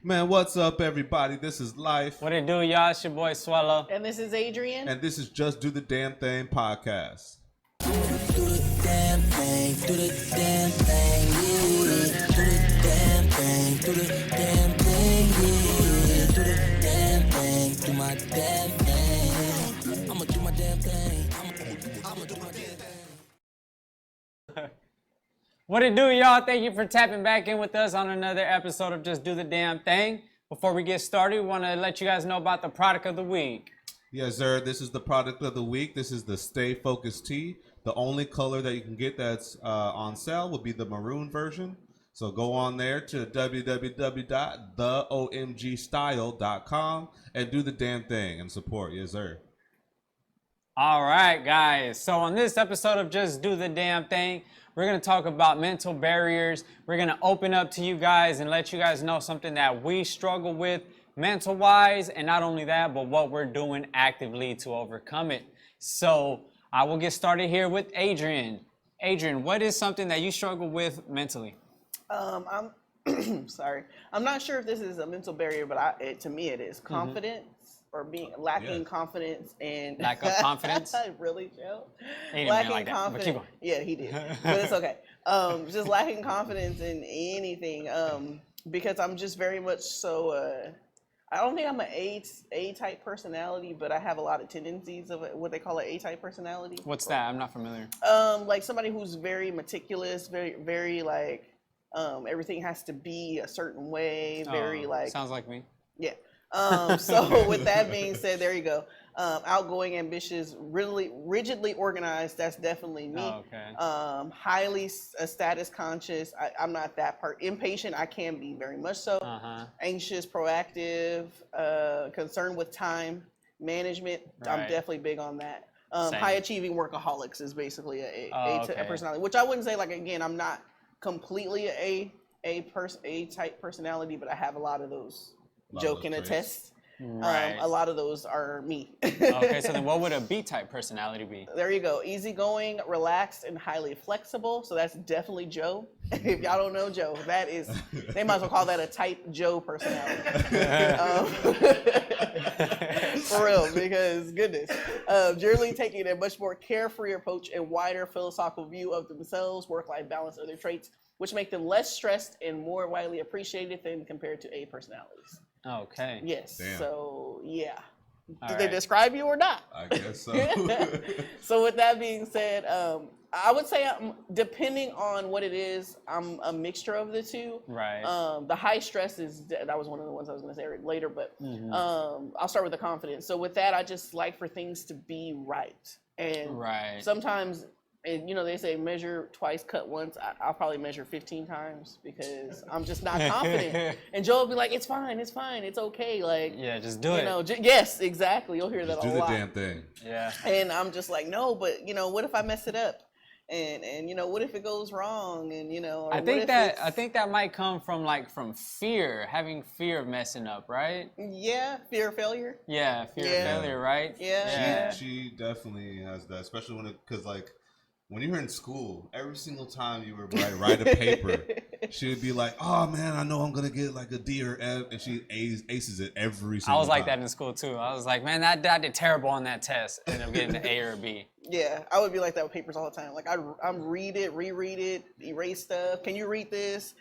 Man, what's up, everybody? This is Life. What it do, y'all? It's your boy Swallow. And this is Adrian. And this is Just Do the Damn Thing podcast. Do the damn thing, do the damn thing, yeah. Do the damn thing, do the damn thing, yeah. Do the damn thing, do my damn thing. I'ma do my damn thing. I'ma do my damn thing. What it do, y'all? Thank you for tapping back in with us on another episode of Just Do the Damn Thing. Before we get started, we want to let you guys know about the product of the week. Yes, sir. This is the product of the week. This is the Stay Focused tee. The only color that you can get that's on sale will be the maroon version. So go on there to www.theomgstyle.com and do the damn thing and support. Yes, sir. All right, guys. So on this episode of Just Do the Damn Thing, we're going to talk about mental barriers. We're going to open up to you guys and let you guys know something that we struggle with mental-wise, and not only that, but what we're doing actively to overcome it. So I will get started here with Adrian. Adrian, what is something that you struggle with mentally? I'm sorry. I'm not sure if this is a mental barrier, but to me it is confidence or being lacking confidence and Lack of confidence. Really, Joe? He didn't mean it Lacking like that, but confidence. keep going. Yeah, he did, but it's okay. Just lacking confidence in anything. Because I'm just very much so. I don't think I'm an A-type personality, but I have a lot of tendencies of what they call an A-type personality. What's that? I'm not familiar. Like somebody who's very meticulous, very like, everything has to be a certain way, very like. Sounds like me. Yeah. So with that being said, there you go. Outgoing, ambitious, really rigidly organized. That's definitely me. Oh, okay. Highly status conscious. I'm not that part. Impatient. I can be very much so. Anxious, proactive, concerned with time management. Right. I'm definitely big on that. Same. High achieving workaholics is basically a okay. personality, which I wouldn't say, like, again, I'm not completely A-type personality, but I have a lot of those. Joke and a test. Right. A lot of those are me. Okay, so then what would a B-type personality be? There you go. Easygoing, relaxed, and highly flexible. So that's definitely Joe. If y'all don't know Joe, that is, they might as well call that a type Joe personality. For real, because goodness. Generally taking a much more carefree approach and wider philosophical view of themselves, work-life balance, other traits, which make them less stressed and more widely appreciated than compared to A personalities. Okay. Yes. Damn. So yeah. All Did they right. describe you or not? I guess so. So with that being said, I would say depending on what it is, I'm a mixture of the two. Right. The high stress that was one of the ones I was going to say later, but I'll start with the confidence. So with that, I just like for things to be right. And sometimes, and you know, they say measure twice, cut once. I'll probably measure 15 times because I'm just not confident. And Joe will be like, it's fine, it's okay. Like, Yeah, just do it. Yes, exactly. You'll hear that Just a do lot. the damn thing. Yeah. And I'm just like, no, but you know, what if I mess it up? And you know, what if it goes wrong? And you know, I think that might come from fear, having fear of messing up, right? Yeah, fear of failure. Yeah, fear of failure, right? Yeah. She definitely has that, especially because like when you were in school, every single time you were write a paper, she would be like, "Oh man, I know I'm gonna get like a D or F," and she aces it every single time. I was like that in school too. I was like, man, I did terrible on that test, and I'm getting an A or a B. Yeah, I would be like that with papers all the time. Like I'm read it, reread it, erase stuff. Can you read this?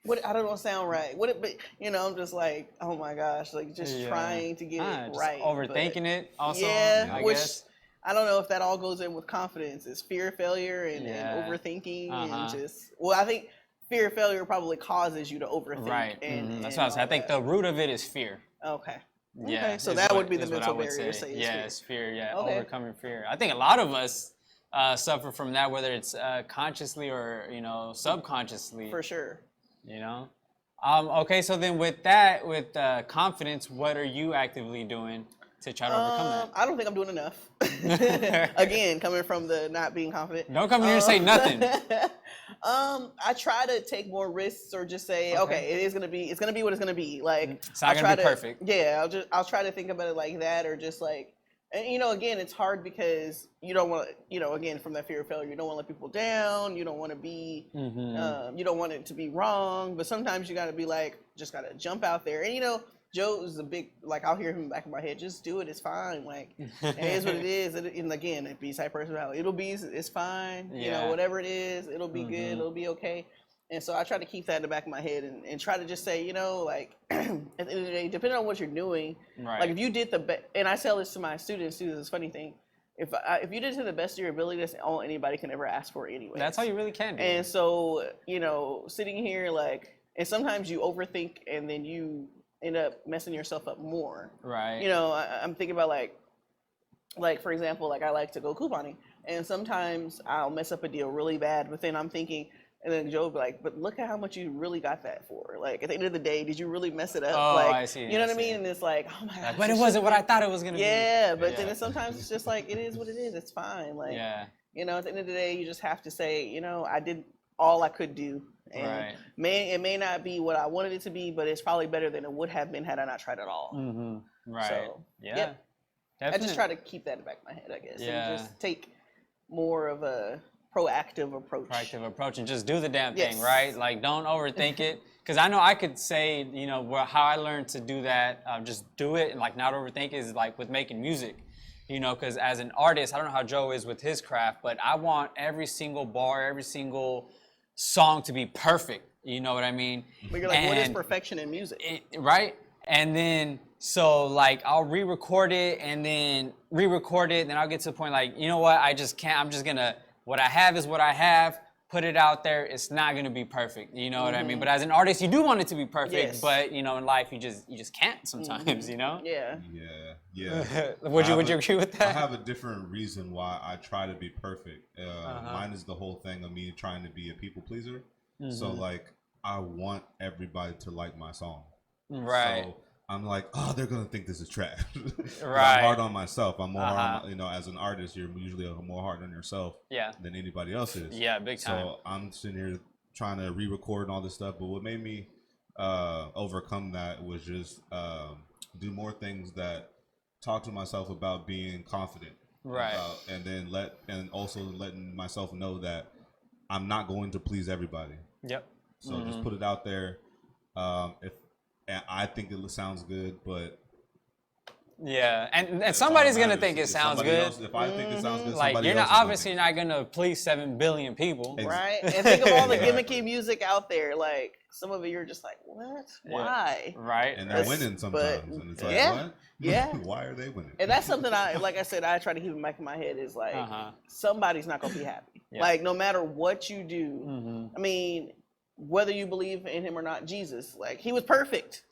What, I don't know, sound right. But you know, I'm just like, oh my gosh, like just trying to get it just right. Overthinking it also. Yeah, I which guess. I don't know if that all goes in with confidence. It's fear of failure and overthinking and just, well, I think fear of failure probably causes you to overthink. Right. And That's what I was saying. I think the root of it is fear. Okay. Yeah. Okay. So that would be the mental barrier. It's fear. Yeah. Okay. Overcoming fear. I think a lot of us suffer from that, whether it's consciously or subconsciously. For sure. You know. Okay. So then with that, with confidence, what are you actively doing to try to overcome that? I don't think I'm doing enough. Again, coming from the not being confident. Don't come in here and say nothing. I try to take more risks or just say, okay, it's gonna be what it's gonna be. Like, it's not gonna be perfect. Yeah, I'll try to think about it like that, or just like And again, it's hard because you don't want to, again, from that fear of failure, you don't want to let people down. You don't want to be, you don't want it to be wrong. But sometimes you got to be like, just got to jump out there. And Joe is a big, like, I'll hear him in the back of my head, just do it, it's fine. Like, it is what it is. And again, it B-side personality. It's fine. Whatever it is, it'll be good, it'll be okay. And so I try to keep that in the back of my head and try to just say, like, at the end of the day, depending on what you're doing, like if you did the best, and I tell this to my students too, this funny thing, if you did it to the best of your ability, that's all anybody can ever ask for anyway. That's all you really can do. And so, sitting here, like, and sometimes you overthink and then you end up messing yourself up more. Right. I'm thinking about like for example, like I like to go couponing, and sometimes I'll mess up a deal really bad, but then I'm thinking, and then Joe will be like, but look at how much you really got that for. Like, at the end of the day, did you really mess it up? Oh, like, I see. You know what I mean? And it's like, oh my gosh. But it wasn't what I thought it was going to be. Yeah, but then sometimes it's just like, it is what it is. It's fine. Like, at the end of the day, you just have to say, I did all I could do. And it may not be what I wanted it to be, but it's probably better than it would have been had I not tried at all. Right. So, yeah. I just try to keep that in the back of my head, I guess. Yeah. And just take more of a proactive approach and just do the damn thing, right? Like, don't overthink it, because I know I could say, how I learned to do that, just do it and like not overthink it, is like with making music, because as an artist, I don't know how Joe is with his craft, but I want every single bar, every single song to be perfect, you know what I mean? But you're like, what is perfection in music? Right? And then so like I'll re-record it and then then I'll get to the point like, you know what, I just can't, I'm just gonna, what I have is what I have, put it out there. It's not gonna be perfect, you know what I mean? But as an artist, you do want it to be perfect, but in life you just can't sometimes, Yeah. Would you agree with that? I have a different reason why I try to be perfect. Mine is the whole thing of me trying to be a people pleaser. So like, I want everybody to like my song. Right. So I'm like, oh, they're gonna think this is trash. Right. I'm hard on myself. I'm more hard on, as an artist, you're usually more hard on yourself than anybody else is. Yeah, big time. So I'm sitting here trying to re-record and all this stuff. But what made me overcome that was just do more things that talk to myself about being confident. Right. And then also letting myself know that I'm not going to please everybody. Yep. So just put it out there. And I think it sounds good, but and somebody's gonna think it sounds good. If I think it sounds good, like you're not obviously not gonna please 7 billion people, right? And think of all the gimmicky music out there. Like some of it, you're just like, what? Why? Right. And they're winning sometimes, and it's like, what? Yeah. Why are they winning? And that's something like I said, I try to keep in back in my head is like, somebody's not gonna be happy. Like no matter what you do, I mean, whether you believe in him or not, Jesus, like he was perfect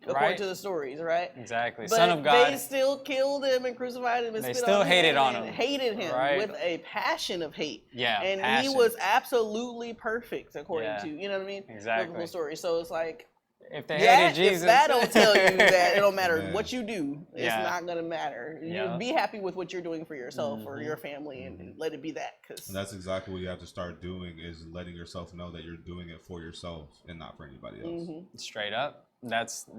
according to the stories, right? Exactly. But Son of God. They still killed him and crucified him and they spit still on hated him on and him. hated him with a passion of hate. Yeah. And passion. he was absolutely perfect according to, you know what I mean? Exactly. Biblical story. So it's like, if they hated Jesus, if that don't tell you that it don't matter what you do, it's not gonna matter. You be happy with what you're doing for yourself or your family, and let it be that. And that's exactly what you have to start doing, is letting yourself know that you're doing it for yourself and not for anybody else. Straight up. That's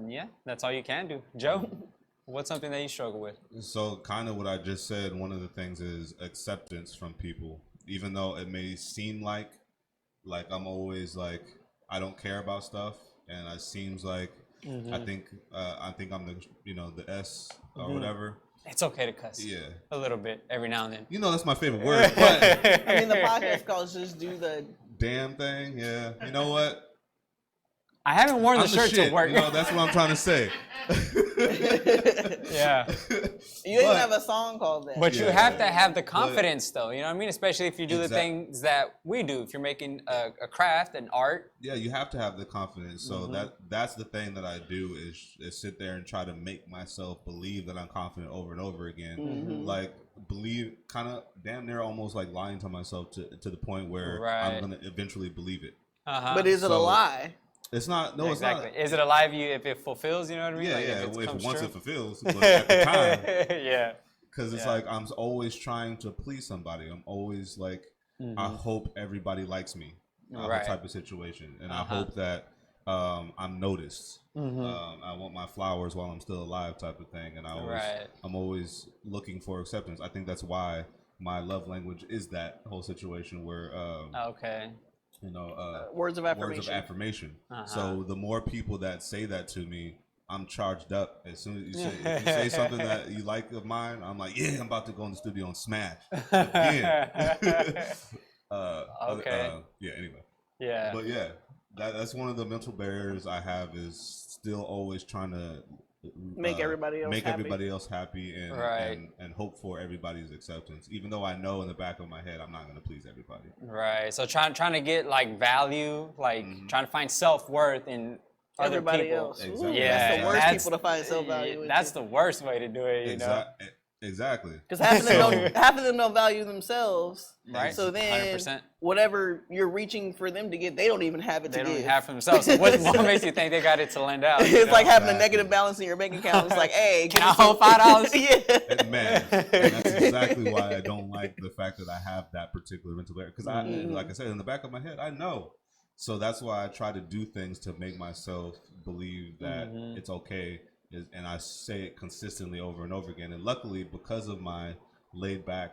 all you can do. Joe, what's something that you struggle with? So kind of what I just said, one of the things is acceptance from people. Even though it may seem like I'm always like, I don't care about stuff. And it seems like I think I'm the S or whatever. It's okay to cuss. Yeah. A little bit every now and then. That's my favorite word. But I mean, the podcast calls just do the damn thing. Yeah. You know what? I haven't worn the shirt to work. That's what I'm trying to say. Yeah. You even have a song called that. But you have to have the confidence, though. You know what I mean? Especially if you do the things that we do. If you're making a craft, an art. Yeah, you have to have the confidence. So that's the thing that I do is sit there and try to make myself believe that I'm confident over and over again. Like believe, kind of damn near almost like lying to myself to the point where I'm gonna eventually believe it. But is it a lie? It's not. No, exactly. It's not. Is it alive if it fulfills? You know what I mean? Yeah, like if once it fulfills, but at the time, because it's like I'm always trying to please somebody. I'm always like, I hope everybody likes me. Type of situation, and I hope that I'm noticed. I want my flowers while I'm still alive, type of thing, and I'm always looking for acceptance. I think that's why my love language is that whole situation where words of affirmation. So the more people that say that to me, I'm charged up. As soon as you say something that you like of mine, I'm like, yeah, I'm about to go in the studio and smash again. Anyway. Yeah. But yeah, that's one of the mental barriers I have, is still always trying to make everybody else happy and hope for everybody's acceptance, even though I know in the back of my head I'm not going to please everybody. Right. So trying to get like value, like trying to find self-worth in other everybody people. else. Exactly. Ooh, yeah, that's the worst people to find self-value. That's the worst way to do it, you know. Exactly. Because half of them don't value themselves. Right. So then 100%. Whatever you're reaching for them to get, they don't even have it to give. They don't even have for themselves. So what makes you think they got it to lend out? It's like having a negative balance in your bank account. It's like, hey, can I hold $5? Yeah. And man, and that's exactly why I don't like the fact that I have that particular mental barrier. Because like I said, in the back of my head, I know. So that's why I try to do things to make myself believe that it's okay. And I say it consistently over and over again. And luckily, because of my laid back,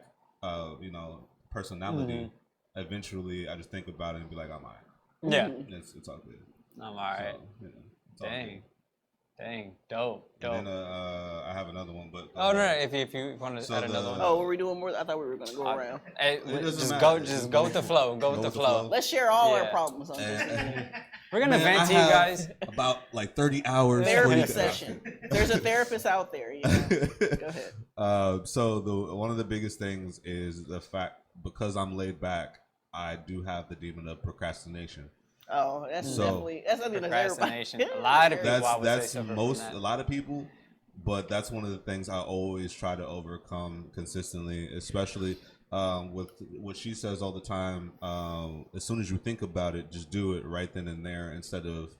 personality, eventually I just think about it and be like, I'm all right. Yeah. It's all good. I'm all right. So, Dang. Dope. And then I have another one, but no, if you want to add another one. Oh, were we doing more? I thought we were going to go around. Just go with the flow. Go with the flow. Let's share all our problems on this. We're going to vent to you guys. About like 30 hours. Therapy session. There's a therapist out there. Go ahead. So one of the biggest things is the fact, because I'm laid back, I do have the demon of procrastination. Oh, that's procrastination. A lot of people. That's a lot of people, but that's one of the things I always try to overcome consistently, especially with what she says all the time. As soon as you think about it, just do it right then and there instead of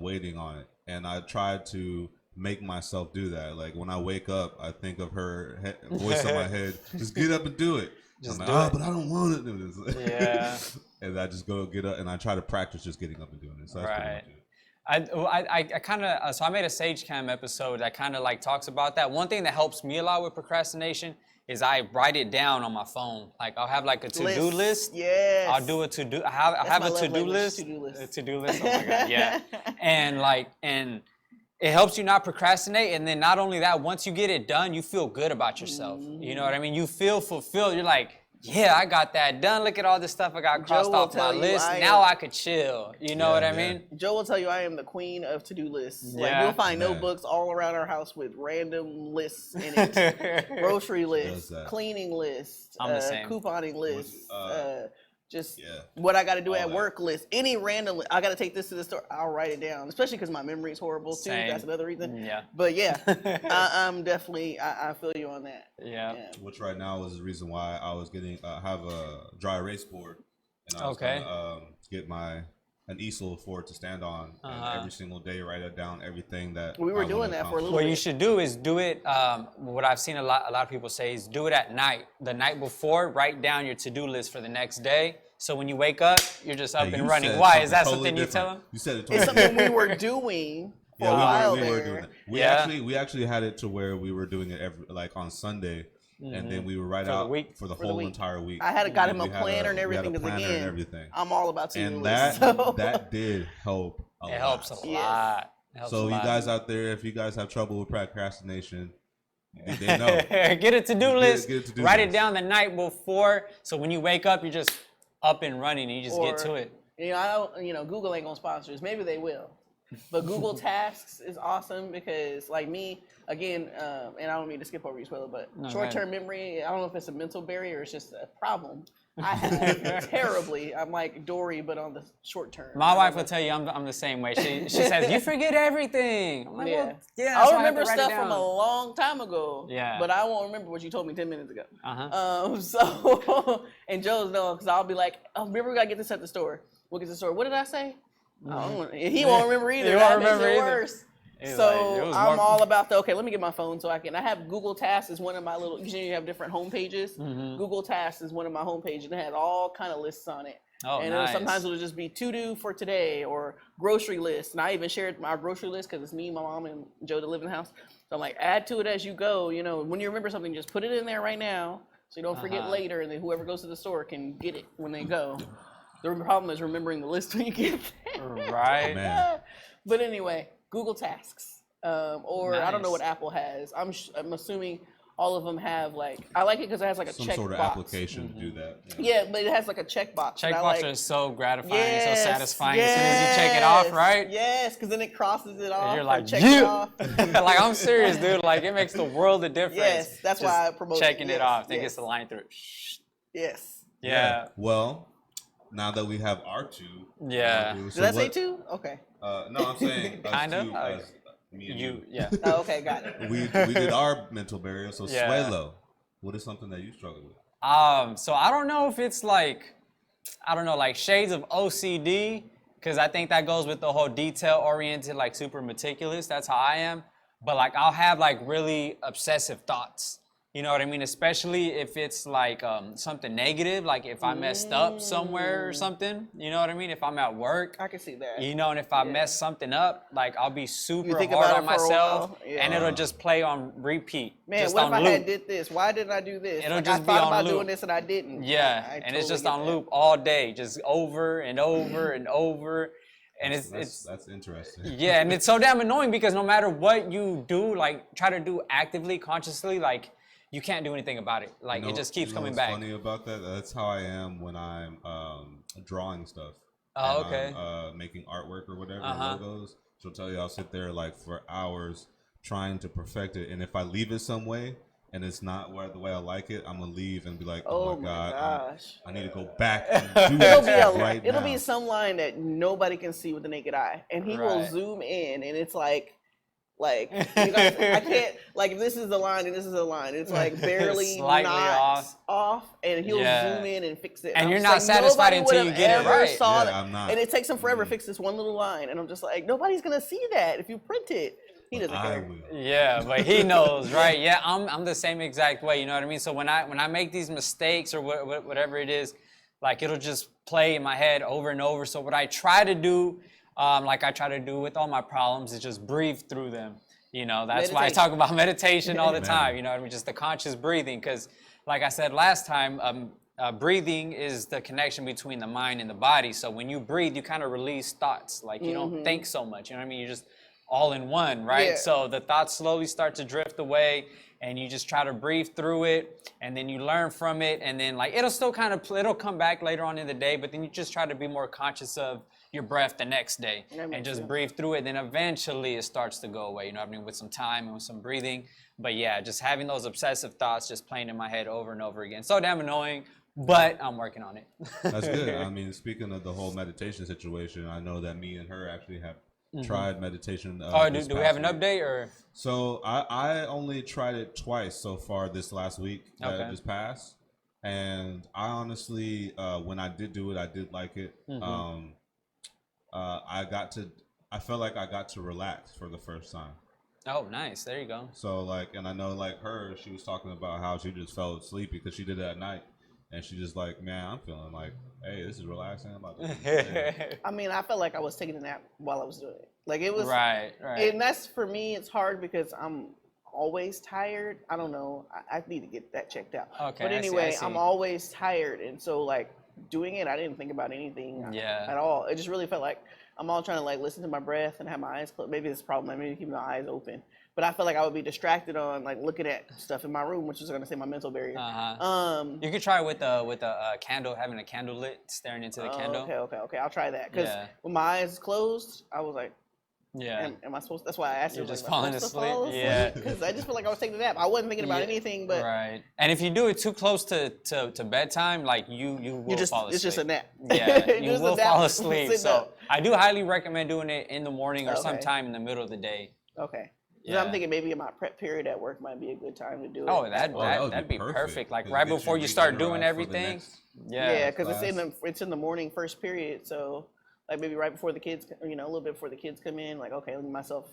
waiting on it. And I try to make myself do that. Like when I wake up, I think of her voice in my head, just get up and do it. I'm like, but I don't want to do this. Yeah. And I just go get up and I try to practice just getting up and doing it. So that's pretty much it. I kind of, so I made a Sage Cam episode that kind of like talks about that. One thing that helps me a lot with procrastination is I write it down on my phone. Like I'll have like a to-do list. Yes. I'll do a to-do. I have a to-do list. A to-do list. Oh my God. Yeah. and it helps you not procrastinate. And then not only that, once you get it done, you feel good about yourself. You know what I mean? You feel fulfilled. You're like, yeah, I got that done. Look at all this stuff I got crossed off my list. Now I could chill. You know what I mean? Joe will tell you I am the queen of to-do lists. Like you'll find notebooks all around our house with random lists in it. Grocery lists, cleaning lists, couponing lists, what I got to do at work list. Any random list. I got to take this to the store. I'll write it down, especially because my memory is horrible too. That's another reason. Yeah. But yeah, I'm definitely, I feel you on that. Yeah. Which right now is the reason why I was getting, have a dry erase board. And I was going to get an easel for it to stand on. And every single day write it down, everything that we were doing that for a little bit. What you should do is do it, what I've seen a lot of people say is do it at night. The night before, write down your to-do list for the next day. So when you wake up, you're just up and running. Why? Is that something you tell them? You said it totally different. It's something we were doing for a while we were doing it. We actually had it to where we were doing it on Sunday. And then we would write out for the whole entire week. I got him a planner and everything. I'm all about to-do lists. And that did help a lot. It helps a lot. So you guys out there, if you guys have trouble with procrastination, they know. Get a to-do list. Write it down the night before. So when you wake up, you're just up and running and you just get to it. Google ain't gonna sponsor us. Maybe they will. But Google Tasks is awesome because, like me, again, and I don't mean to skip over you, Swella, but short-term memory, I don't know if it's a mental barrier or it's just a problem. I have terribly. I'm like Dory, but on the short term. My wife will tell you I'm the same way. She says, you forget everything. I'm like, I'll remember stuff from a long time ago. Yeah. But I won't remember what you told me 10 minutes ago. And Joe's know, because I'll be like, oh, remember we got to get this at the store. We'll get to the store. What did I say? He won't remember either. That makes it worse. So I'm all about okay, let me get my phone so I have Google Tasks as one of my you have different home pages. Google Tasks is one of my home pages and it has all kind of lists on it. Oh, and nice. sometimes it'll just be to-do for today or grocery list. And I even shared my grocery list because it's me, my mom, and Joe that live in the house. So I'm like, add to it as you go. You know, when you remember something, just put it in there right now so you don't forget later, and then whoever goes to the store can get it when they go. The problem is remembering the list when you get there. Right. Man. But anyway, Google Tasks. Or I don't know Nice. what Apple has. I'm assuming all of them have like, I like it because it has like a Some check sort of box. application to do that. Yeah, but it has like a checkbox. Checkbox are so gratifying, so satisfying as soon as you check it off, right? Yes, because then it crosses it off. And you're like, check it off. like, I'm serious, dude. Like, it makes the world of difference. Yes, that's Just why I promote checking it off. Then yes. gets the line through. Yes. Yeah. Well, now that we have our two. Yeah. Did I say two? Okay. No, I'm saying us Kind of. two, as me and you. Yeah. Oh, okay, got it. We did our mental barrier. So Yeah. Suelo, what is something that you struggle with? So I don't know if it's like, I don't know, like shades of OCD, because I think that goes with the whole detail-oriented, like super meticulous. That's how I am. But like, I'll have like really obsessive thoughts. You know what I mean? Especially if it's like something negative, like if I messed up somewhere or something. You know what I mean? If I'm at work. I can see that. You know, and if I mess something up, like I'll be super think hard about on it for a myself, while? Yeah. and it'll just play on repeat. Man, just what if on I loop. had did this? Why didn't I do this? It'll Like, just I be thought on about loop. doing this and I didn't. Yeah, I and it's totally just get on that. loop all day, just over and over and over. And That's interesting. yeah, and it's so damn annoying because no matter what you do, like try to do actively, consciously, like you can't do anything about it. Like it just keeps coming what's back. funny about that? That's how I am when I'm drawing stuff. Oh, and okay. I'm, making artwork or whatever, logos. She'll tell you I'll sit there like for hours trying to perfect it. And if I leave it some way and it's not the way I like it, I'm gonna leave and be like, oh my God, gosh. I need to go back and do it right It'll now. be some line that nobody can see with the naked eye, and he will Right. zoom in, and it's like you guys, I can't, like, if this is the line and this is the line, it's like barely Slightly off, and he'll Yeah. zoom in and fix it. And I'm you're just not like, satisfied nobody until you would've get it ever right. saw Yeah, that. I'm not. And it takes him forever to fix this one little line, and I'm just like, nobody's gonna see that if you print it. He doesn't I care. will. Yeah, but he knows, right? Yeah, I'm the same exact way. You know what I mean? So when I make these mistakes or whatever it is, like it'll just play in my head over and over. So what I try to do, like I try to do with all my problems, is just breathe through them. You know, that's why I talk about meditation all the time. You know what I mean? Just the conscious breathing, because like I said last time, breathing is the connection between the mind and the body. So when you breathe, you kind of release thoughts. Like you don't think so much. You know what I mean? You're just all in one, right? Yeah. So the thoughts slowly start to drift away, and you just try to breathe through it, and then you learn from it, and then like it'll still kind of it'll come back later on in the day, but then you just try to be more conscious of your breath the next day and just breathe through it. Then eventually it starts to go away. You know what I mean? With some time and with some breathing. But yeah, just having those obsessive thoughts just playing in my head over and over again. So damn annoying, but I'm working on it. That's good. I mean, speaking of the whole meditation situation, I know that me and her actually have tried meditation. Do we have an update or? So I only tried it twice so far this last week that just passed, and I honestly, when I did do it, I did like it. I felt like I got to relax for the first time. Oh, nice. There you go. So like, and I know like her, she was talking about how she just felt sleepy because she did it at night. And she just like, man, I'm feeling like, hey, this is relaxing. I'm about to I mean, I felt like I was taking a nap while I was doing it. Like it was right. And that's, for me, it's hard because I'm always tired. I don't know. I need to get that checked out. Okay, But I see, anyway, I see. I'm always tired, and so like doing it, I didn't think about anything at all. It just really felt like I'm all trying to like listen to my breath and have my eyes closed. Maybe it's a problem. I need to keep my eyes open. But I feel like I would be distracted on like looking at stuff in my room, which is going to say my mental barrier. You could try with a candle, having a candle lit, staring into the candle. Okay. I'll try that. Because when my eyes closed, I was like, am I supposed? That's why I asked you. You're just like, falling asleep. Yeah. Because I just feel like I was taking a nap. I wasn't thinking about anything, but right. And if you do it too close to bedtime, like you will fall asleep. It's just a nap. Yeah, you Just a will nap. fall asleep. Sit So up. I do highly recommend doing it in the morning or Okay. sometime in the middle of the day. Okay. Yeah. I'm thinking maybe in my prep period at work might be a good time to do it. Oh, that'd be perfect. Like right before you start doing everything. Yeah, because it's in the morning first period, so like maybe right before the kids, a little bit before the kids come in, like, okay, let me get myself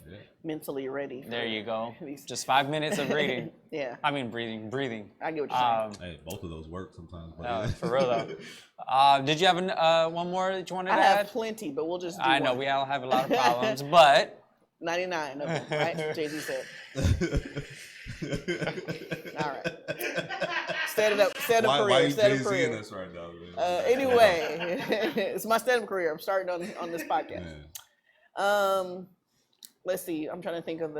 mentally ready. There you go. Just 5 minutes of reading. Yeah. I mean, breathing. I get what you're saying. Hey, both of those work sometimes. But For real though. Did you have one more that you wanted to add? I have plenty, but we'll just do I know one. we all have a lot of problems, but 99 of them, right? Jay-Z said. All right. Stand-up why career. you Stand-up Jay-Z career. in us right now, man? Anyway, it's my stand-up career. I'm starting on this podcast. Let's see. I'm trying to think of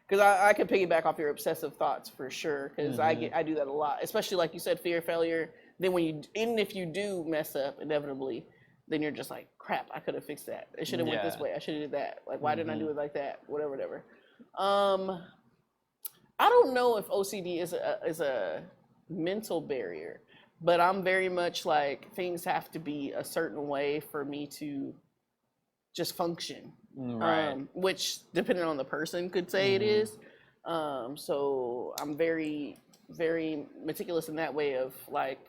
because I can piggyback off your obsessive thoughts for sure. Because I do that a lot, especially like you said, fear of failure. Then even if you do mess up inevitably, then you're just like, crap, I could have fixed that. It should have went this way. I should have did that. Like, why didn't I do it like that? Whatever. I don't know if OCD is a mental barrier, but I'm very much like things have to be a certain way for me to just function. Right. Which, depending on the person, could say it is. So I'm very, very meticulous in that way of like,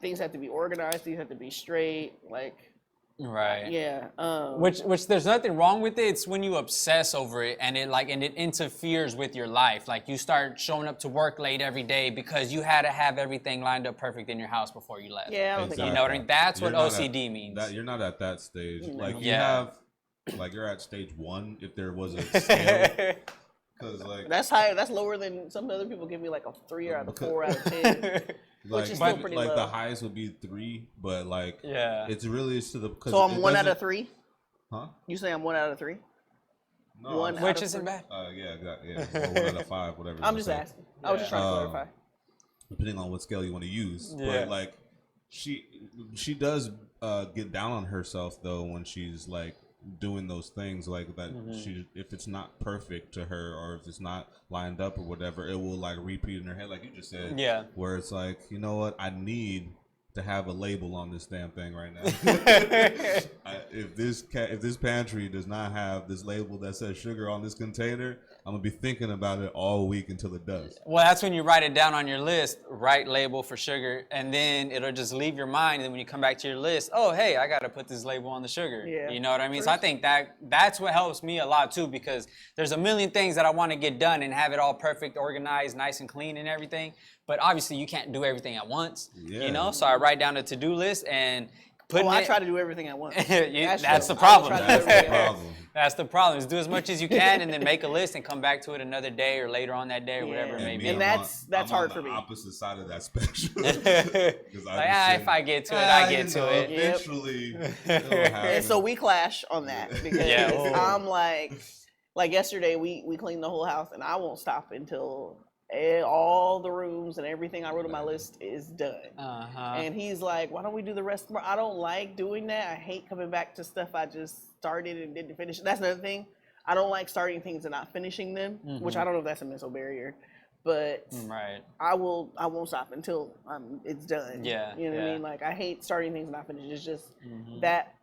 things have to be organized, things have to be straight, like. Right. Yeah. Which there's nothing wrong with it. It's when you obsess over it and it interferes with your life. Like you start showing up to work late every day because you had to have everything lined up perfect in your house before you left. Yeah, I don't think You know what I mean? That's what OCD means. You're not at that stage. Like you're at stage 1 if there was a scale. Because like that's higher. That's lower than some other people give me like a 3 out of 4 out of 10. Which is still pretty low. The highest would be 3, but like it's really to the. So I'm 1 out of 3. Huh? You say I'm 1 out of 3? No, which isn't bad. Yeah. Or 1 out of 5, whatever. I'm just asking. I was just trying to clarify. Depending on what scale you want to use, Yeah. but like she does get down on herself though when she's like doing those things like that. If it's not perfect to her or if it's not lined up or whatever, it will like repeat in her head like you just said, where it's like, you know what, I need to have a label on this damn thing right now. If this pantry does not have this label that says sugar on this container, I'm gonna be thinking about it all week until it does. Well, that's when you write it down on your list, write label for sugar, and then it'll just leave your mind. And then when you come back to your list, oh, hey, I got to put this label on the sugar. Yeah. You know what I mean? So I think that's what helps me a lot too, because there's a million things that I want to get done and have it all perfect, organized, nice and clean and everything. But obviously you can't do everything at once, you know? So I write down a to-do list and I try to do everything at once. That's the problem. That's the problem. Is do as much as you can and then make a list and come back to it another day or later on that day or whatever it may be. And that's hard for me. Opposite side of that spectrum. If I get to it, I get to it. Eventually, and so we clash on that because I'm like yesterday we cleaned the whole house and I won't stop until all the rooms and everything I wrote on my list is done. And he's like, why don't we do the rest more? I don't like doing that. I hate coming back to stuff I just started and didn't finish. That's another thing. I don't like starting things and not finishing them, which I don't know if that's a mental barrier, but I won't stop until it's done. Yeah. You know what I mean? Like I hate starting things and not finishing. It's just that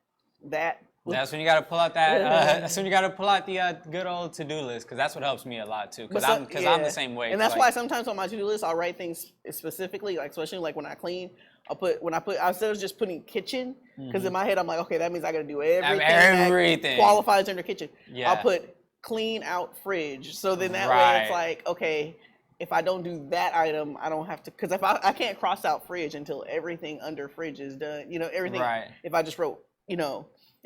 That's when you got to pull out that. That's when you got to pull out the good old to-do list, because that's what helps me a lot too. Because I'm the same way. And that's why sometimes on my to-do list I'll write things specifically, like especially like when I clean, instead of just putting kitchen, because in my head I'm like, okay, that means I got to do everything that qualifies under kitchen. Yeah. I'll put clean out fridge, so then that way it's like, okay, if I don't do that item, I don't have to, because if I can't cross out fridge until everything under fridge is done. You know, everything. If I just wrote,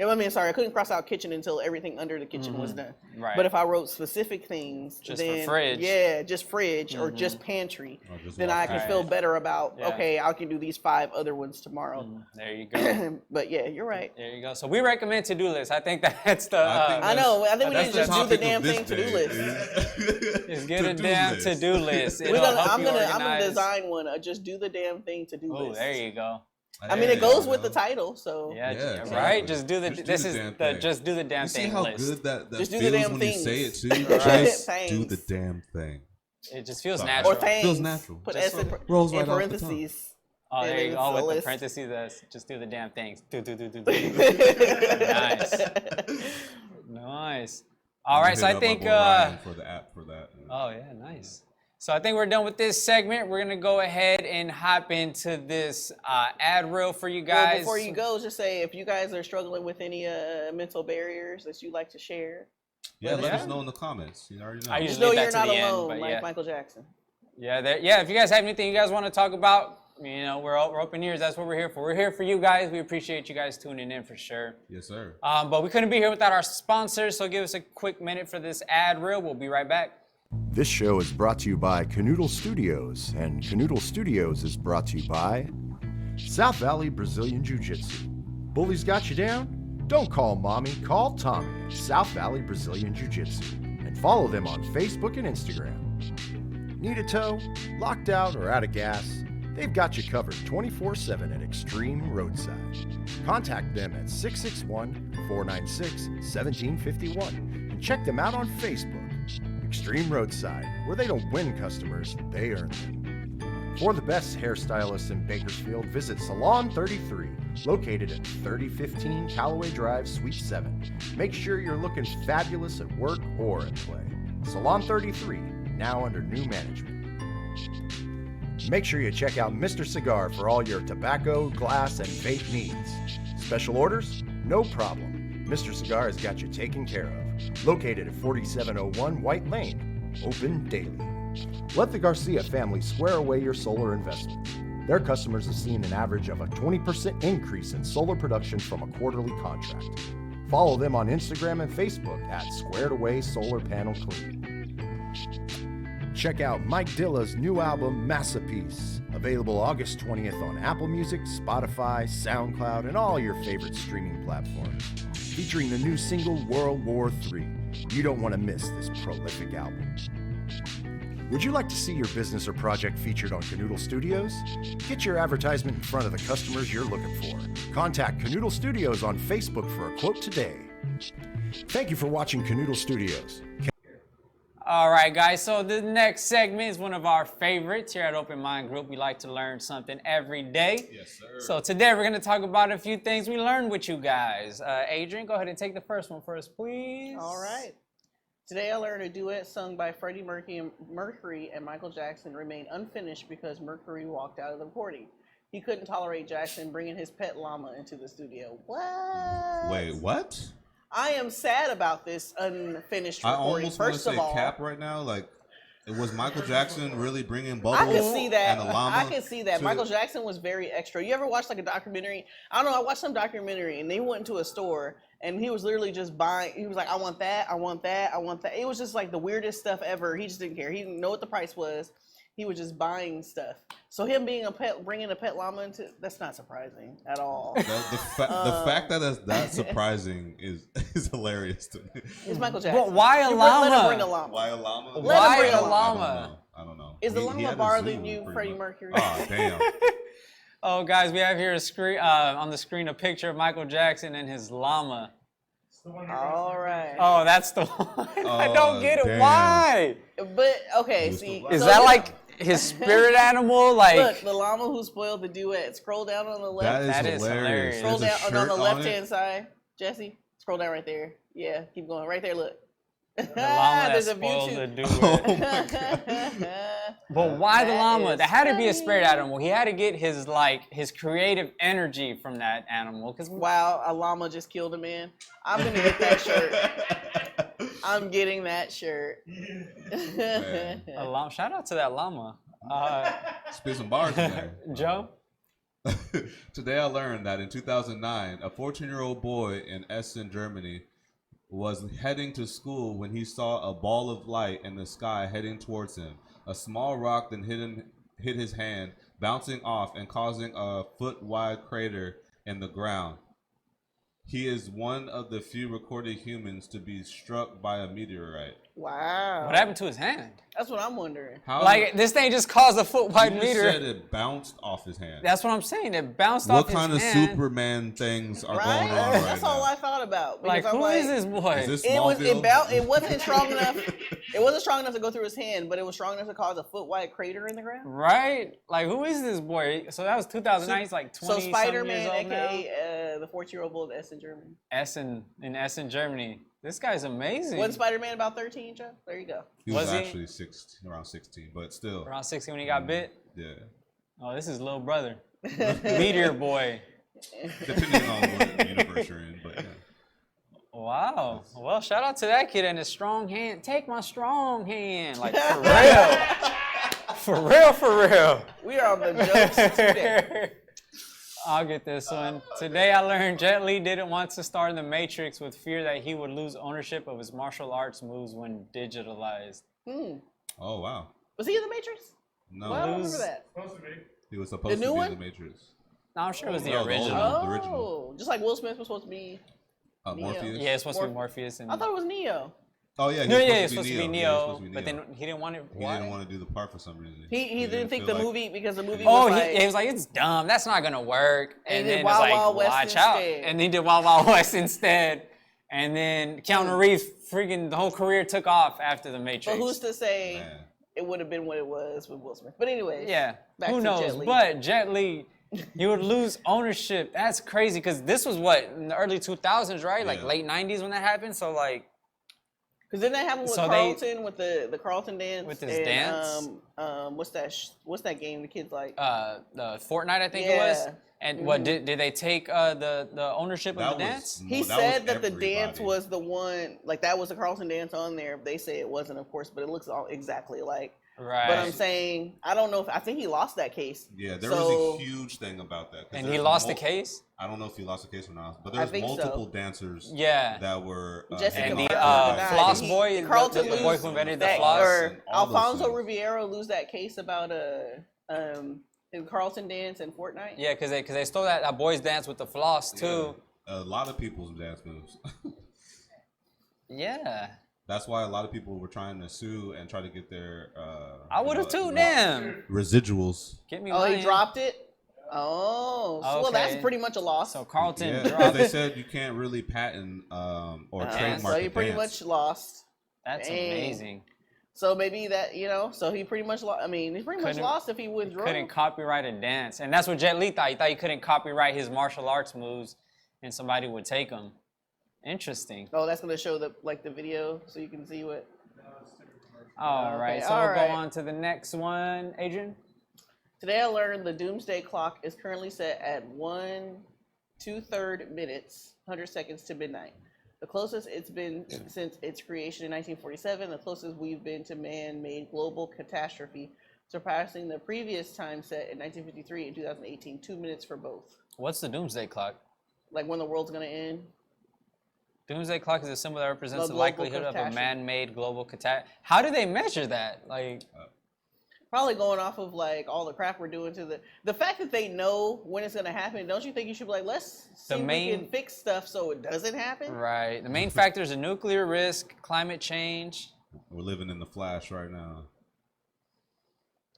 I couldn't cross out kitchen until everything under the kitchen was done. But if I wrote specific things, just then for fridge. just fridge or just pantry, then I can feel better about, okay, I can do these 5 other ones tomorrow. There you go. But yeah, you're right. There you go. So we recommend to-do lists. I think that's the. I think we need to just do the damn thing to-do list. Just get a damn to-do list. I'm gonna design one. Just do the damn thing to-do list. Oh, there you go. I mean, it goes with the title, so right. Just do the. Just do the damn thing. You see how list. good that just feels do the damn when things. you say it too. Just do the damn thing. It just feels natural. Or things. Feels natural. Put S in parentheses. Oh, there you go. With the parentheses, just do the damn things. Do. Nice. All right, so I think. For the app for that. Oh yeah, nice. So I think we're done with this segment. We're gonna go ahead and hop into this ad reel for you guys. Well, before you go, just say if you guys are struggling with any mental barriers that you'd like to share. Yeah, let us know in the comments. You already know. I Just usually know leave that you're to not the alone, end, like yeah. Michael Jackson. Yeah, if you guys have anything you guys want to talk about, you know, we're open ears. That's what we're here for. We're here for you guys. We appreciate you guys tuning in for sure. Yes, sir. But we couldn't be here without our sponsors, so give us a quick minute for this ad reel. We'll be right back. This show is brought to you by Canoodle Studios, and Canoodle Studios is brought to you by South Valley Brazilian Jiu-Jitsu. Bullies got you down? Don't call mommy, call Tommy at South Valley Brazilian Jiu-Jitsu, and follow them on Facebook and Instagram. Need a tow? Locked out or out of gas? They've got you covered 24/7 at Extreme Roadside. Contact them at 661-496-1751 and check them out on Facebook. Extreme Roadside, where they don't win customers, they earn them. For the best hairstylists in Bakersfield, visit Salon 33, located at 3015 Callaway Drive, Suite 7. Make sure you're looking fabulous at work or at play. Salon 33, now under new management. Make sure you check out Mr. Cigar for all your tobacco, glass, and vape needs. Special orders? No problem. Mr. Cigar has got you taken care of. Located at 4701 White Lane. Open daily. Let the Garcia family square away your solar investment. Their customers have seen an average of a 20% increase in solar production from a quarterly contract. Follow them on Instagram and Facebook at Squared Away Solar Panel Cleaning. Check out Mike Dilla's new album, Masterpiece, available August 20th on Apple Music, Spotify, SoundCloud, and all your favorite streaming platforms. Featuring the new single, World War III. You don't want to miss this prolific album. Would you like to see your business or project featured on Canoodle Studios? Get your advertisement in front of the customers you're looking for. Contact Canoodle Studios on Facebook for a quote today. Thank you for watching Canoodle Studios. All right, guys, so the next segment is one of our favorites here at Open Mind Group. We like to learn something every day. Yes, sir. So today we're going to talk about a few things we learned with you guys. Adrian, go ahead and take the first one first, please. All right. Today I learned a duet sung by Freddie Mercury and Michael Jackson remained unfinished because Mercury walked out of the recording. He couldn't tolerate Jackson bringing his pet llama into the studio. What? Wait, what? I am sad about this unfinished recording. I almost want to First say of all, cap right now. Like, was Michael Jackson really bringing Bubbles? I can see that. And a llama I can see that. to- Michael Jackson was very extra. You ever watch like a documentary? I don't know. I watched some documentary and they went into a store and he was literally just buying. He was like, I want that. I want that. I want that. It was just like the weirdest stuff ever. He just didn't care. He didn't know what the price was. He was just buying stuff. So him being a pet, bringing a pet llama into, that's not surprising at all. The fact that that's that surprising is hilarious to me. It's Michael Jackson. But why a Let llama? him bring a llama. Why a llama? Why bring a a llama? I don't know. Is the He llama had a borrower zoo, than you, pretty Freddie much. Mercury? Oh, damn. Oh, guys, we have here a screen on the screen a picture of Michael Jackson and his llama. All right. Oh, that's the one. I don't get it. damn. Why? But okay, Who's see, the- Is so that look- like his spirit animal? Like, Look, the llama who spoiled the duet. Scroll down on the left. That That is is hilarious. hilarious. Scroll There's a down on shirt the on left it. hand side. Jesse, scroll down right there. Yeah, keep going. Right there, look. the llama that There's a spoiled the YouTube. dude. But why the That llama? is That had to be a spirit funny. animal. He had to get his creative energy from that animal. Cause Wow, a llama just killed a man. I'm gonna get that shirt. I'm getting that shirt. a llama. Shout out to that llama. Spit some bars in there. Joe. Today I learned that in 2009, a 14-year-old boy in Essen, Germany, was heading to school when he saw a ball of light in the sky heading towards him. A small rock then hit his hand, bouncing off and causing a foot-wide crater in the ground. He is one of the few recorded humans to be struck by a meteorite. Wow. What happened to his hand? That's what I'm wondering. How? Like, this thing just caused a foot-wide you just meteor. said it bounced off his hand. That's what I'm saying. It bounced What off his kind of hand. Superman things are Right? going on right That's now? all I thought about. Like, because I'm who is this boy? Is this It was Smallville? it wasn't strong enough. It wasn't strong enough to go through his hand, but it was strong enough to cause a foot-wide crater in the ground. Right? Like, who is this boy? So that was 2009. He's like 20 So Spider-Man, years old now. aka the 14-year-old boy in Essen, Germany. In Essen, Germany. This guy's amazing. Wasn't Spider-Man about 13, Joe? There you go. He was actually 16, around 16, but still. Around 16 when he got bit? Yeah. Oh, this is little brother. Meteor boy. Depending on what universe you're in, but yeah. Wow. Well, shout out to that kid and his strong hand. Take my strong hand. Like, for real. For real, for real. We are on the jokes today. I'll get this one. Today I learned Jet Li didn't want to star in The Matrix with fear that he would lose ownership of his martial arts moves when digitalized. Oh, wow. Was he in The Matrix? No. Well, I don't remember that. Supposed to be. He was supposed to be in The Matrix. No, I'm sure it was the No, original. the original. Just like Will Smith was supposed to be Morpheus? Yeah, it's supposed to be Morpheus. And... I thought it was Neo. Oh, yeah. It's supposed to be Neo. But then he didn't want it. He didn't want to do the part for some reason. He didn't think the movie, because the movie was like... he was like, it's dumb. That's not going to work. And then did Wild it's like, Wild West watch out. instead. And he did Wild Wild West instead. And then Keanu Reeves, freaking the whole career took off after The Matrix. But who's to say it would have been what it was with Will Smith? But anyways. Yeah. Back Who to knows? Jet Li. But Jet Li, you would lose ownership. That's crazy, because this was what, in the early 2000s, right? Like late 90s when that happened. So like, because didn't that happen with Carlton, with the Carlton dance? With his dance? What's that game the kids like? The Fortnite, I think it was. And what did they take the ownership of the dance? He said that the dance was the one, like that was the Carlton dance on there. They say it wasn't, of course, but it looks all exactly like. Right. But I'm saying, I don't know I think he lost that case. Yeah, there was a huge thing about that. And he lost the case? I don't know if he lost the case or not, but there was multiple dancers that were. And the floss boy, the boy who invented the floss. Or Alfonso Ribeiro lose that case about in Carlton dance and Fortnite. Yeah, because they stole that boy's dance with the floss too. Yeah. A lot of people's dance moves. Yeah. That's why a lot of people were trying to sue and try to get their. I would have too. Damn. Residuals. Get me. He dropped it. Oh, so, well, that's pretty much a loss. So Carlton dropped. They said you can't really patent or trademark. So he pretty much lost. That's amazing. So maybe that, so he pretty much lost. I mean, he pretty much lost if he withdrew. Couldn't copyright a dance, and that's what Jet Li thought. He thought he couldn't copyright his martial arts moves, and somebody would take them. Interesting. Oh, that's gonna show the video, so you can see what. All right, so we'll go on to the next one, Adrian. Today I learned the doomsday clock is currently set at 1 2/3 minutes, 100 seconds to midnight. The closest it's been since its creation in 1947, the closest we've been to man-made global catastrophe, surpassing the previous time set in 1953 and 2018, 2 minutes for both. What's the doomsday clock? Like when the world's gonna end. Doomsday clock is a symbol that represents the likelihood of a man-made global catastrophe. How do they measure that? Like, probably going off of like all the crap we're doing to the fact that they know when it's gonna happen. Don't you think you should be like, let's see if we can fix stuff so it doesn't happen? Right. The main factors are nuclear risk, climate change. We're living in the flash right now.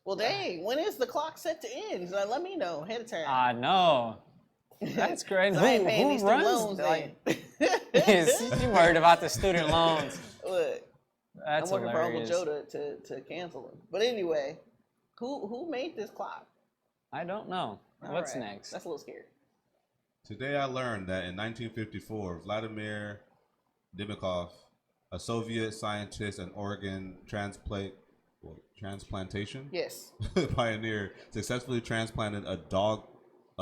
Well, dang, when is the clock set to end? So let me know ahead of time. I know. That's great. So who runs loans? Like, you worried about the student loans. What? That's I'm working hilarious. for Uncle Joe to cancel them. But anyway, who made this clock? I don't know. What's next? That's a little scary. Today I learned that in 1954, Vladimir Dimitrov, a Soviet scientist and organ transplantation pioneer, successfully transplanted a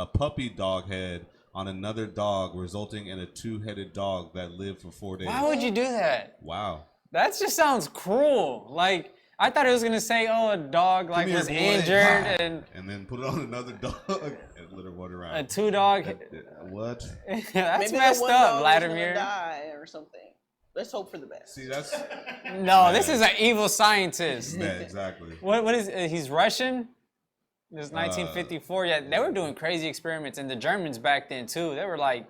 puppy dog head on another dog, resulting in a two-headed dog that lived for 4 days. Why would you do that? Wow. That just sounds cruel. Like, I thought it was gonna say, a dog like was injured and then put it on another dog and let her run around. A two-dog. What? That's maybe messed up, Vladimir. Die or something. Let's hope for the best. See, that's no. This is an evil scientist. Yeah, exactly. What is? He's Russian. This is 1954. Yeah, they were doing crazy experiments, and the Germans back then too. They were like,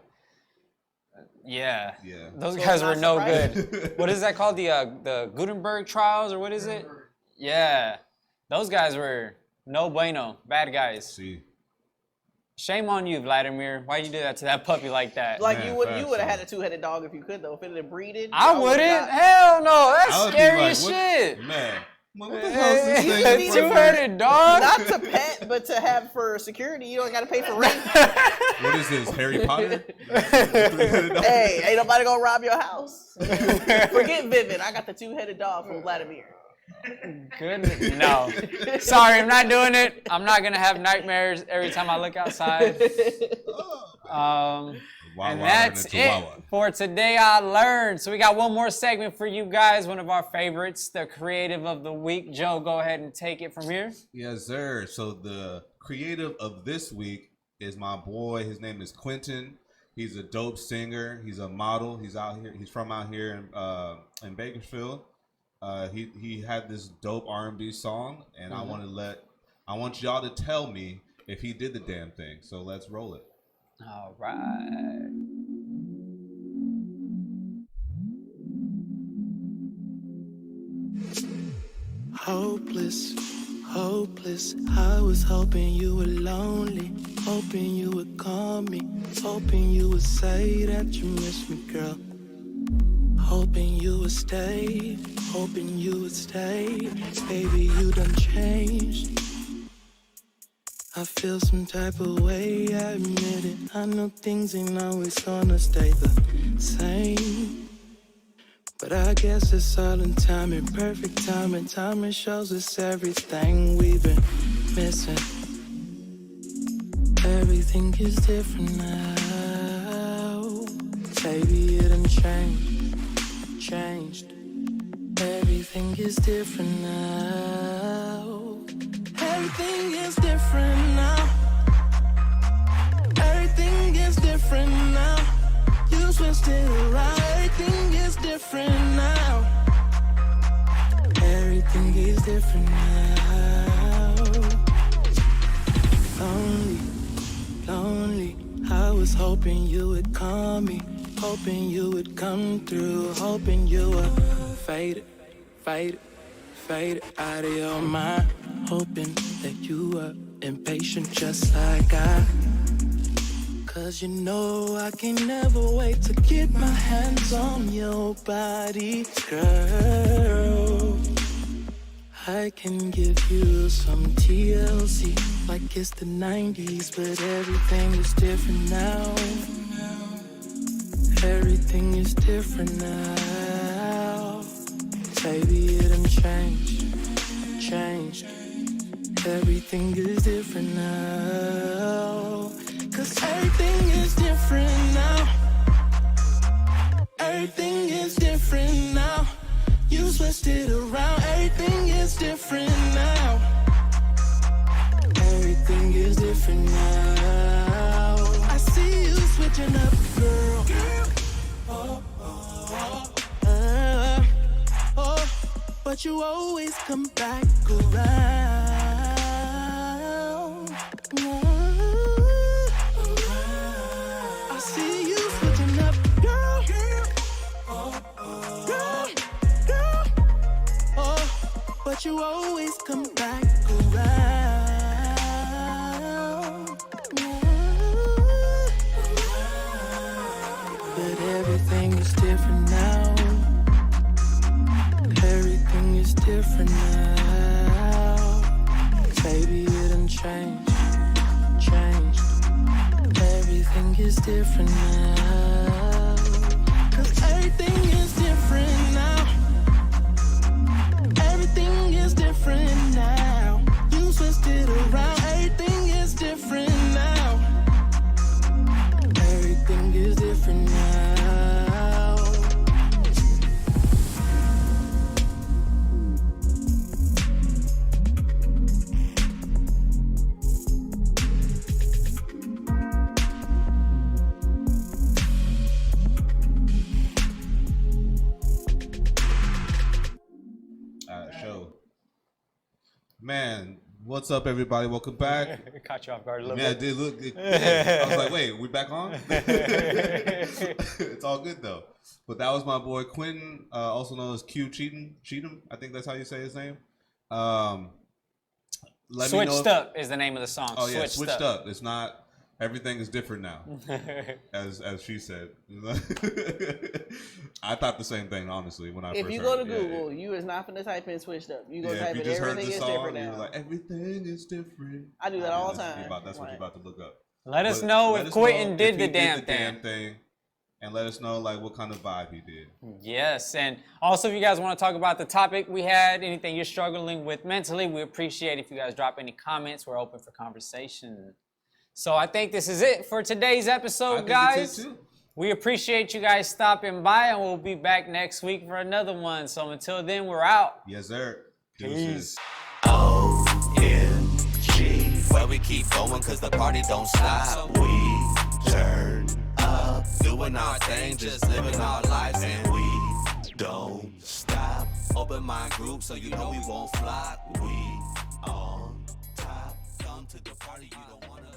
yeah. Those guys were no good. What is that called? The Gutenberg trials, or what is it? Yeah, those guys were no bueno, bad guys. See. Shame on you, Vladimir. Why'd you do that to that puppy like that? Like you would have had a two-headed dog if you could though. If it had breeded. I wouldn't. Hell no. That's scary as shit. Man. What the hell is this A thing? two-headed dog? Not to pet, but to have for security. You don't got to pay for rent. What is this, Harry Potter? Hey, ain't nobody gonna rob your house. Forget Vivid. I got the two-headed dog from Vladimir. Good. No. Sorry, I'm not doing it. I'm not gonna have nightmares every time I look outside. And that's it for Today I Learned. So we got one more segment for you guys, one of our favorites, the Creative of the Week. Joe, go ahead and take it from here. Yes, sir. So the creative of this week is my boy. His name is Quentin. He's a dope singer. He's a model. He's out here. He's from out here in Bakersfield. He had this dope R&B song, and I want y'all to tell me if he did the damn thing. So let's roll it. All right. Hopeless, hopeless. I was hoping you were lonely, hoping you would call me, hoping you would say that you miss me, girl. Hoping you would stay, hoping you would stay. Baby, you done changed. I feel some type of way, I admit it. I know things ain't always gonna stay the same. But I guess it's all in time, in perfect time. And time shows us everything we've been missing. Everything is different now. Baby, it done changed. Everything is different now. Everything is different now. Everything is different now. You switched it around. Everything is different now. Everything is different now. Lonely, lonely. I was hoping you would call me, hoping you would come through, hoping you would fade out of your mind. Hoping that you were impatient just like I. Cause you know I can never wait to get my hands on your body, girl. I can give you some TLC like it's the 90s, but everything is different now. Everything is different now. Baby, it done changed. Everything is different now. Cause everything is different now. Everything is different now. You switched it around. Everything is different now. Everything is different now. I see you switching up, girl. But you always come back around. I see you switching up, girl. But you always come back around. But everything is different now. Everything is different now. Baby, it done changed. Everything is different now. Cause everything is different now. Everything is different now. You switched it around. Everything is different now. Everything is different now. Man, what's up, everybody? Welcome back. Caught you off guard a little bit. bit. I did look. I was like, wait, we back on? It's all good, though. But that was my boy Quentin, also known as Q Cheatham. I think that's how you say his name. Switched Up is the name of the song. Oh, yeah, Switched Up. It's not Everything is different now, as she said. I thought the same thing, honestly, when I first heard it. If you go to Google, you is not finna type in switched up. You go type in everything is different now. You're like, everything is different. I do that all the time. That's what you're about to look up. Let us know if Quentin did the damn thing. And let us know like what kind of vibe he did. Yes, and also if you guys want to talk about the topic we had, anything you're struggling with mentally, we appreciate if you guys drop any comments. We're open for conversation. So I think this is it for today's episode, guys. We appreciate you guys stopping by, and we'll be back next week for another one. So until then, we're out. Yes, sir. Peace. OMG, where we keep going cause the party don't stop. We turn up, doing our thing, just living our lives, and we don't stop. Open mind group so you know we won't flop. We on top, come to the party, you don't wanna